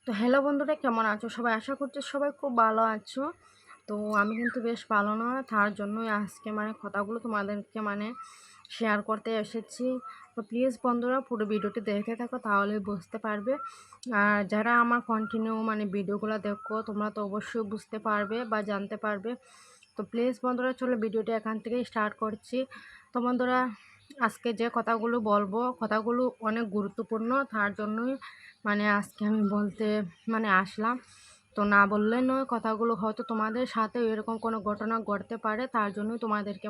তো হ্যালো বন্ধুরা, কেমন আছো সবাই? আশা করছি সবাই খুব ভালো আছো। তো আমি কিন্তু বেশ ভালো না, তার জন্যই আজকে কথাগুলো তোমাদেরকে শেয়ার করতে এসেছি। তো প্লিজ বন্ধুরা পুরো ভিডিওটি দেখতে থাকো, তাহলে বুঝতে পারবে। আর যারা আমার কন্টিনিউ ভিডিওগুলো দেখো, তোমরা তো অবশ্যই বুঝতে পারবে বা জানতে পারবে। তো প্লিজ বন্ধুরা, চলো ভিডিওটি এখান থেকে স্টার্ট করছি। তো বন্ধুরা, আজকে যে কথাগুলো বলবো, কথাগুলো অনেক গুরুত্বপূর্ণ, তার জন্যই আজকে আমি বলতে আসলাম। তো না বললে নয়, কথাগুলো হয়তো তোমাদের সাথে এরকম কোনো ঘটনা ঘটতে পারে, তার জন্যই তোমাদেরকে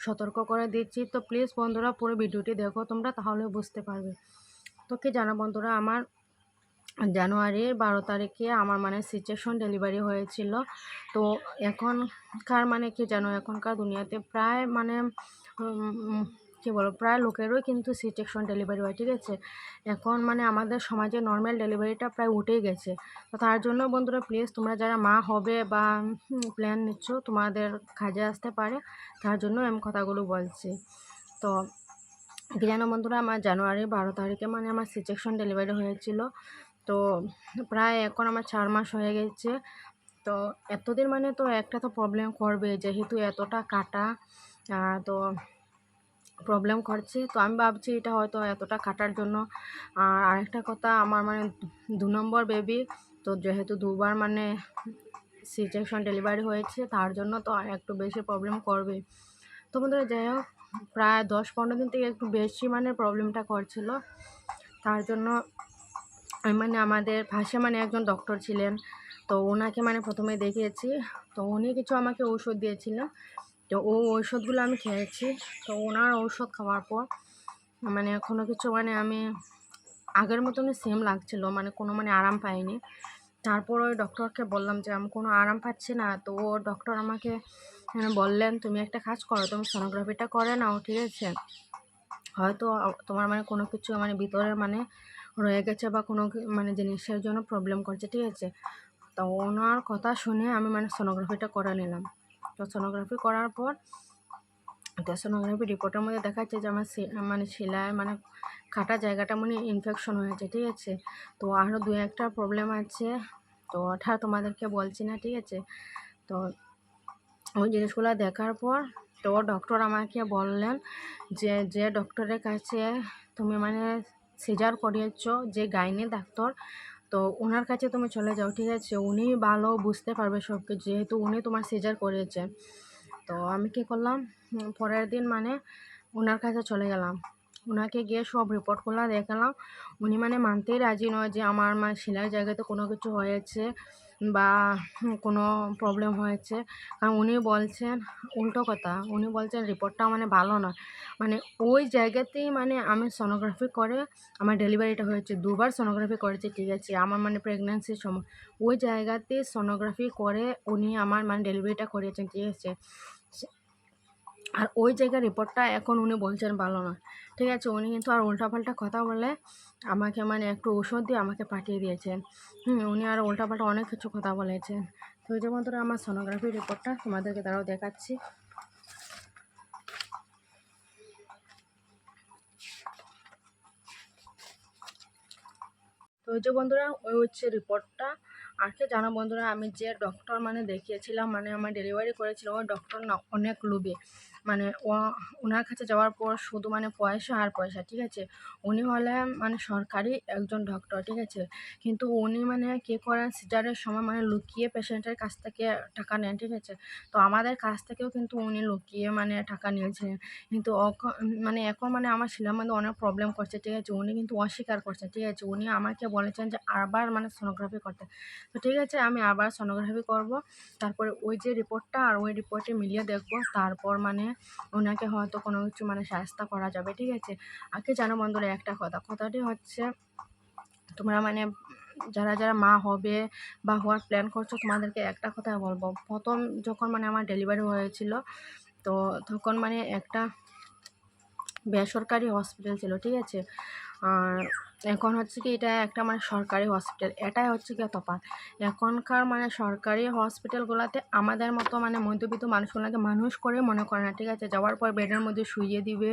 সতর্ক করে দিচ্ছি। তো প্লিজ বন্ধুরা পুরো ভিডিওটি দেখো তোমরা, তাহলে বুঝতে পারবে। তো কি জানো বন্ধুরা, আমার জানুয়ারির 12 তারিখে আমার সিজেশন ডেলিভারি হয়েছিল। তো এখনকার কি জানো, এখনকার দুনিয়াতে প্রায় কী বলবো, প্রায় লোকেরই কিন্তু সিজেশন ডেলিভারি হয়, ঠিক আছে। এখন আমাদের সমাজে নর্মাল ডেলিভারিটা প্রায় উঠেই গেছে। তো তার জন্য বন্ধুরা প্লিজ, তোমরা যারা মা হবে বা প্ল্যান নিচ্ছ, তোমাদের কাজে আসতে পারে, তার জন্য আমি কথাগুলো বলছি। তো কি জানো বন্ধুরা, আমার জানুয়ারি 12 তারিখে আমার সিজেশন ডেলিভারি হয়েছিল। তো প্রায় এখন আমার 4 মাস হয়ে গেছে। তো এতদিন তো একটা তো প্রবলেম করবে, যেহেতু এতটা কাটা, তো প্রবলেম করছে। তো আমি ভাবছি এটা হয়তো এতটা কাটার জন্য। আর আরেকটা কথা, আমার 2 নম্বর বেবি। তো যেহেতু দুবার সিজেকশন ডেলিভারি হয়েছে, তার জন্য তো একটু বেশি প্রবলেম করবে। তো বন্ধুরা যাই হোক, প্রায় 10-15 দিন থেকে একটু বেশি প্রবলেমটা করছিল। তার জন্য আমি আমাদের পাশে একজন ডক্টর ছিলেন। তো ওনাকে প্রথমে দেখিয়েছি। তো উনি কিছু আমাকে ঔষধ দিয়েছিলেন। তো ঔষধগুলো আমি খেয়েছি। তো ওনার ঔষধ খাওয়ার পর কোনো কিছু আমি আগের মতনই সেম লাগছিল, কোনো আরাম পাইনি। তারপর ওই ডক্টরকে বললাম যে আমি কোনো আরাম পাচ্ছি না। তো ও ডক্টর আমাকে বললেন, তুমি একটা কাজ করো, তুমি সোনোগ্রাফিটা করে নাও, ঠিক আছে। হয়তো তোমার কোনো কিছু ভিতরে রয়ে গেছে বা কোনো জিনিসের জন্য প্রবলেম করছে, ঠিক আছে। তো ওনার কথা শুনে আমি সোনোগ্রাফিটা করে নিলাম। তো সোনোগ্রাফি করার পর, তো সোনোগ্রাফি রিপোর্টের মধ্যে দেখাচ্ছে যে আমার শিলায় কাটা জায়গাটা ইনফেকশন হয়েছে, ঠিক আছে। তো আরও 2-একটা প্রবলেম আছে, তো ওটা তোমাদেরকে বলছি না, ঠিক আছে। তো ওই জিনিসগুলো দেখার পর তো ডক্টর আমাকে বললেন যে ডক্টরের কাছে তুমি সিজার করিয়েছো, যে গাইনি ডাক্তার, তো ওনার কাছে তুমি চলে যাও, ঠিক আছে। উনি ভালো বুঝতে পারবে সব কিছু, যেহেতু উনি তোমার সিজার করিয়েছে। তো আমি কী করলাম, পরের দিন ওনার কাছে চলে গেলাম। ওনাকে গিয়ে সব রিপোর্টগুলো দেখালাম। উনি মানতেই রাজি নয় যে আমার শিলার জায়গাতে কোনো কিছু হয়েছে বা কোনো প্রবলেম হয়েছে। কারণ উনি বলছেন উল্টো কথা, উনি বলছেন রিপোর্টটা ভালো নয়। ওই জায়গাতেই আমি সোনোগ্রাফি করে আমার ডেলিভারিটা হয়েছে। 2বার সোনোগ্রাফি করেছে, ঠিক আছে, আমার প্রেগন্যান্সির সময়। ওই জায়গাতেই সোনোগ্রাফি করে উনি আমার ডেলিভারিটা করিয়েছেন, ঠিক আছে। আর ওই জায়গার রিপোর্টটা এখন উনি বলছেন ভালো না, ঠিক আছে। উনি কিন্তু আর উল্টাপাল্টা কথা বলে আমাকে একটু ওষুধ দিয়ে আমাকে পাঠিয়ে দিয়েছেন। উনি আর উল্টাপাল্টা অনেক কিছু কথা বলেছেন। তো ওই যে বন্ধুরা, আমার সোনোগ্রাফি রিপোর্টটা তোমাদেরকে তারাও দেখাচ্ছি। তো ওই যে বন্ধুরা, ওই হচ্ছে রিপোর্টটা। আর কি জানো বন্ধুরা, আমি যে ডক্টর দেখিয়েছিলাম, আমার ডেলিভারি করেছিল, ওই ডক্টর না অনেক লোভী। ওনার কাছে যাওয়ার পর শুধু পয়সা আর পয়সা, ঠিক আছে। উনি হলেন সরকারি একজন ডক্টর, ঠিক আছে। কিন্তু উনি কী করেন, সিজারের সময় লুকিয়ে পেশেন্টের কাছ থেকে টাকা নেন, ঠিক আছে। তো আমাদের কাছ থেকেও কিন্তু উনি লুকিয়ে টাকা নিয়েছিলেন। কিন্তু এখন আমার শিলার মধ্যে অনেক প্রবলেম করছে, ঠিক আছে। উনি কিন্তু অস্বীকার করছে, ঠিক আছে। উনি আমাকে বলেছেন যে আবার সোনোগ্রাফি করতে। তো ঠিক আছে, আমি আবার সোনোগ্রাফি করব। তারপরে ওই যে রিপোর্টটা আর ওই রিপোর্টে মিলিয়ে দেখবো, তারপর ওনাকে হয়তো কোনো কিছু সাহায্য করা যাবে, ঠিক আছে। আগে জানো বন্ধুরা, একটা কথাটি হচ্ছে, তোমরা যারা যারা মা হবে বা হওয়ার প্ল্যান করছো, তোমাদেরকে একটা কথা বলবো। প্রথম যখন আমার ডেলিভারি হয়েছিল, তো তখন একটা বেসরকারি হসপিটাল ছিল, ঠিক আছে। আর এখন হচ্ছে কি এটা একটা মানে সরকারি হসপিটাল, এটাই হচ্ছে কি তফাৎ। এখনকার মানে সরকারি হসপিটালগুলোতে আমাদের মতো মানে মধ্যবিত্ত মানুষগুলোকে মানুষ করে মনে করে না, ঠিক আছে। যাওয়ার পর বেডের মধ্যে শুইয়ে দিবে,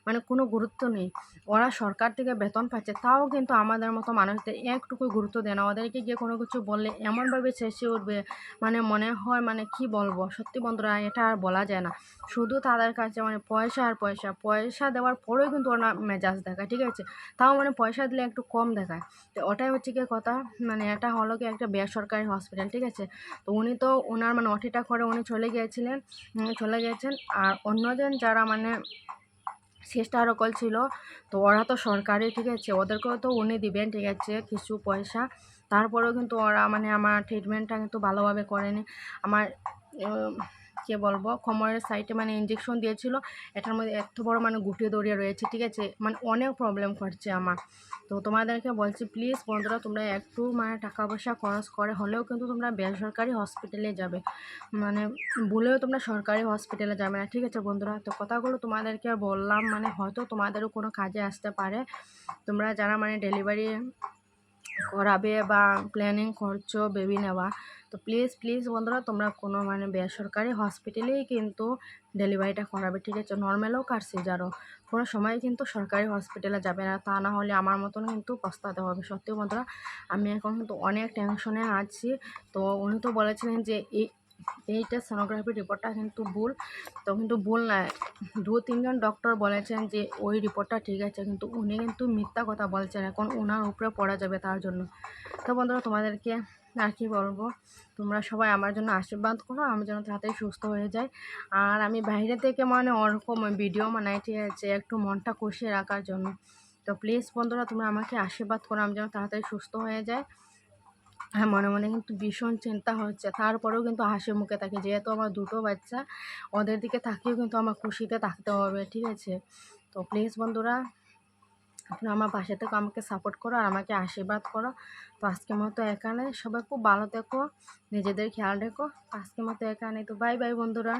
মানে কোনো গুরুত্ব নেই। ওরা সরকার থেকে বেতন পাচ্ছে, তাও কিন্তু আমাদের মতো মানুষদের একটুকু গুরুত্ব দেয় না। ওদেরকে গিয়ে কোনো কিছু বললে এমনভাবে চেঁচিয়ে উঠবে, মানে মনে হয় মানে কি বলবো, সত্যি বন্ধুরা এটা আর বলা যায় না। শুধু তাদের কাছে মানে পয়সা আর পয়সা, পয়সা দেওয়ার পরেও কিন্তু ওরা মেজাজ দেখায়, ঠিক আছে। তাও মানে পয়সা দিলে একটু কম দেখায়। তো ওটাই হচ্ছে গিয়ে কথা। মানে এটা হলো কি একটা বেসরকারি হসপিটাল, ঠিক আছে। তো উনি তো ওনার মানে ওটিটা করে উনি চলে গিয়েছিলেন, চলে গিয়েছেন। আর অন্যজন যারা মানে চেষ্টারকল ছিল, তো ওরা তো সরকারি, ঠিক আছে, ওদেরকেও তো উনি দিবেন, ঠিক আছে, কিছু পয়সা। তারপরেও কিন্তু ওরা মানে আমার ট্রিটমেন্টটা কিন্তু ভালোভাবে করেনি। আমার কী বলবো, কোমরের সাইডে মানে ইঞ্জেকশন দিয়েছিল, এটার মধ্যে এত বড় মানে গুটিয়ে দড়িয়ে রয়েছে, ঠিক আছে, মানে অনেক প্রবলেম করছে আমার। তো তোমাদেরকে বলছি প্লিজ বন্ধুরা, তোমরা একটু মানে টাকা পয়সা খরচ করে হলেও কিন্তু তোমরা বেসরকারি হসপিটালে যাবে, মানে ভুলেও তোমরা সরকারি হসপিটালে যাবে না, ঠিক আছে বন্ধুরা। তো কথাগুলো তোমাদেরকে বললাম, মানে হয়তো তোমাদেরও কোনো কাজে আসতে পারে। তোমরা যারা মানে ডেলিভারি করাবে বা প্ল্যানিং করছো বেবি নেওয়া, তো প্লিজ প্লিজ বন্ধুরা তোমরা কোনো মানে বেসরকারি হসপিটালেই কিন্তু ডেলিভারিটা করাবে, ঠিক আছে। নর্মাল হোক আর সিজারও, কোনো সময় কিন্তু সরকারি হসপিটালে যাবে না, তা না হলে আমার মতন কিন্তু পস্তাতে হবে। সত্যি বন্ধুরা আমি এখন কিন্তু অনেক টেনশনে আছি। তো উনি তো বলেছিলেন যে এইটা সোনোগ্রাফি রিপোর্টটা কিন্তু ভুল, তো কিন্তু ভুল না, 2-3 জন ডক্টর বলেছেন যে ওই রিপোর্টটা ঠিক আছে, কিন্তু উনি কিন্তু মিথ্যা কথা বলছেন, এখন ওনার উপরে পড়া যাবে তার জন্য। তো বন্ধুরা তোমাদেরকে আর কি বলবো, তোমরা সবাই আমার জন্য আশীর্বাদ করো, আমি যেন তাড়াতাড়ি সুস্থ হয়ে যাই। আর আমি বাইরে থেকে মানে ওরকম ভিডিও বানাই, ঠিক আছে, একটু মনটা খুশি রাখার জন্য। তো প্লিজ বন্ধুরা তোমরা আমাকে আশীর্বাদ করো, আমি যেন তাড়াতাড়ি সুস্থ হয়ে যাই। হ্যাঁ, মনে মনে কিন্তু ভীষণ চিন্তা হচ্ছে, তারপরেও কিন্তু হাসি মুখে থাকি, যেহেতু আমার দুটো বাচ্চা, ওদের দিকে তাকিয়েও কিন্তু আমার খুশিতে থাকতে হবে, ঠিক আছে। তো প্লিজ বন্ধুরা আপনারা আমার পাশে থেকে আমাকে সাপোর্ট করো আর আমাকে আশীর্বাদ করো। তো আজকের মতো এখানে, সবাই খুব ভালো থেকো, নিজেদের খেয়াল রেখো। তো আজকের মতো এখানে, তো বাই বাই বন্ধুরা।